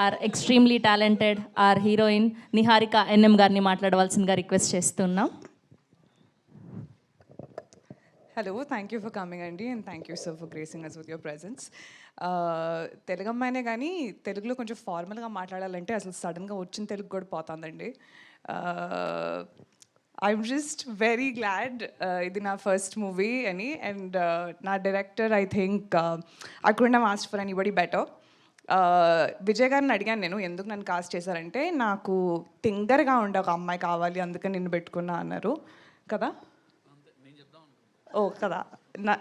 Are extremely talented are heroine Niharika N M గారిని మాట్లాడవలసిందిగా request చేస్తున్నాం. Hello, thank you for coming, Andy, and thank you, sir, for gracing us with your presence. Telugu అమ్మాయినే కానీ తెలుగులో కొంచెం ఫార్మల్గా మాట్లాడాలంటే అసలు సడన్గా వచ్చిన తెలుగు కూడా పోతుందండి. ఐఎమ్ జస్ట్ వెరీ గ్లాడ్ ఇది నా ఫస్ట్ మూవీ అని. అండ్ నా director I think I couldn't have asked for anybody better. Vijay గారిని అడిగాను నేను ఎందుకు నన్ను కాస్ట్ చేశారంటే నాకు టింగర్గా ఉండే ఒక అమ్మాయి కావాలి అందుకని నిన్ను పెట్టుకున్నా అన్నారు కదా. ఓ కదా,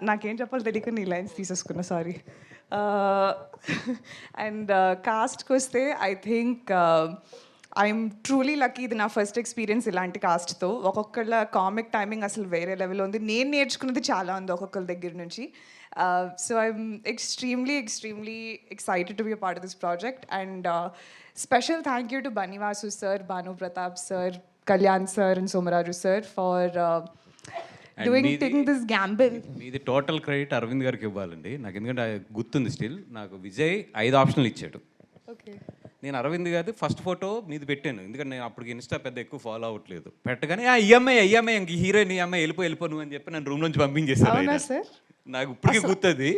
నాకేం చెప్పాలో తెలియక నీ లైన్స్ తీసేసుకున్నా, సారీ. అండ్ కాస్ట్కి వస్తే I think I'm truly lucky. ఇది నా ఫస్ట్ ఎక్స్పీరియన్స్ ఇలాంటి కాస్ట్తో. ఒక్కొక్కళ్ళ కామిక్ టైమింగ్ అసలు వేరే లెవెల్లో ఉంది. నేను నేర్చుకున్నది చాలా ఉంది ఒక్కొక్కరి దగ్గర నుంచి. So I'm extremely excited to be a part of this project. And special thank you to Banivasu sir, Bhanu Pratap sir, Kalyan sir and Somaraju sir for taking this gamble. మీది టోటల్ క్రెడిట్ అరవింద్ గారికి ఇవ్వాలండి నాకు, ఎందుకంటే గుర్తుంది స్టిల్. నాకు విజయ్ 5 ఆప్షన్లు ఇచ్చాడు. ఓకే, నేను అరవింద్ గారి ఫస్ట్ ఫోటో మీది పెట్టాను, ఎందుకంటే నేను అప్పటికి ఇన్స్టా పెద్ద ఎక్కువ ఫాలో అవ్వట్లేదు. పెట్టగానే ఈఎంఐ ఇంక హీరోయిన్ ఈఎంఐ వెళ్ళిపో నువ్వు అని చెప్పి నన్ను రూమ్ నుంచి పంపించేశారు. నాకు ఇప్పటికీ గుర్తుంది.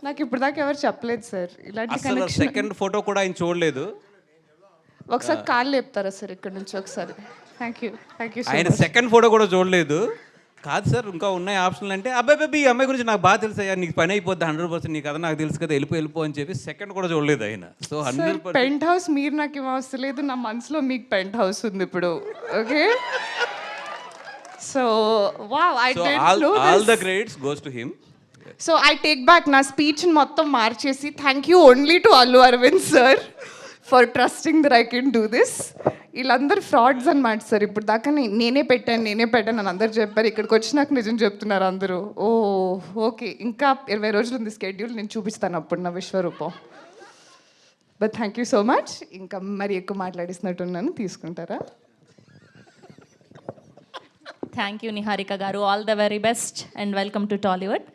నాకు ఇప్పుడు దాకా ఎవరు చెప్పలేదు సార్ ఇలాంటి. అసలు సెకండ్ ఫోటో కూడా ఆయన చూడలేదు. ఒకసారి కాళ్ళు లేపుతారా సార్ ఇక్కడ నుంచి ఒకసారి? Thank you. ఆయన సెకండ్ ఫోటో కూడా చూడలేదు. కాదు సార్ ఇంకా ఉన్నాయి ఆప్షన్లు అంటే, అబ్బాయి ఈ అమ్మాయి గురించి నాకు బాగా తెలుసు అయ్యా, నీకు పని అయిపోద్ది 100%, నీకు కదా నాకు తెలుసు కదా, వెళ్ళిపో అని చెప్పి సెకండ్ కూడా చూడలేదు ఆయన. సో 100% పెంట్ హౌస్ మీరు నాకు ఏం అవసరం లేదు, నా మనసులో మీకు పెంట్ హౌస్ ఉంది ఇప్పుడు. Okay, so wow, I did know all the credits goes to him. So I take back నా స్పీచ్ మొత్తం మార్చేసి thank you only to Allu Aravind sir for trusting that I can do this. వీళ్ళందరూ frauds అనమాట sir. ఇప్పుడు దాకా నేనే పెట్టాను అని అందరు చెప్పారు. ఇక్కడికి వచ్చి నాకు నిజం చెప్తున్నారు అందరూ. ఓ ఓకే, ఇంకా 20 రోజులు ఉంది స్కెడ్యూల్, నేను చూపిస్తాను అప్పుడు నా విశ్వరూపం. But thank you so much. ఇంకా మరి ఎక్కువ మాట్లాడిస్తున్నట్టున్నాను, తీసుకుంటారా? Thank you Niharika garu. All the very best and welcome to Tollywood.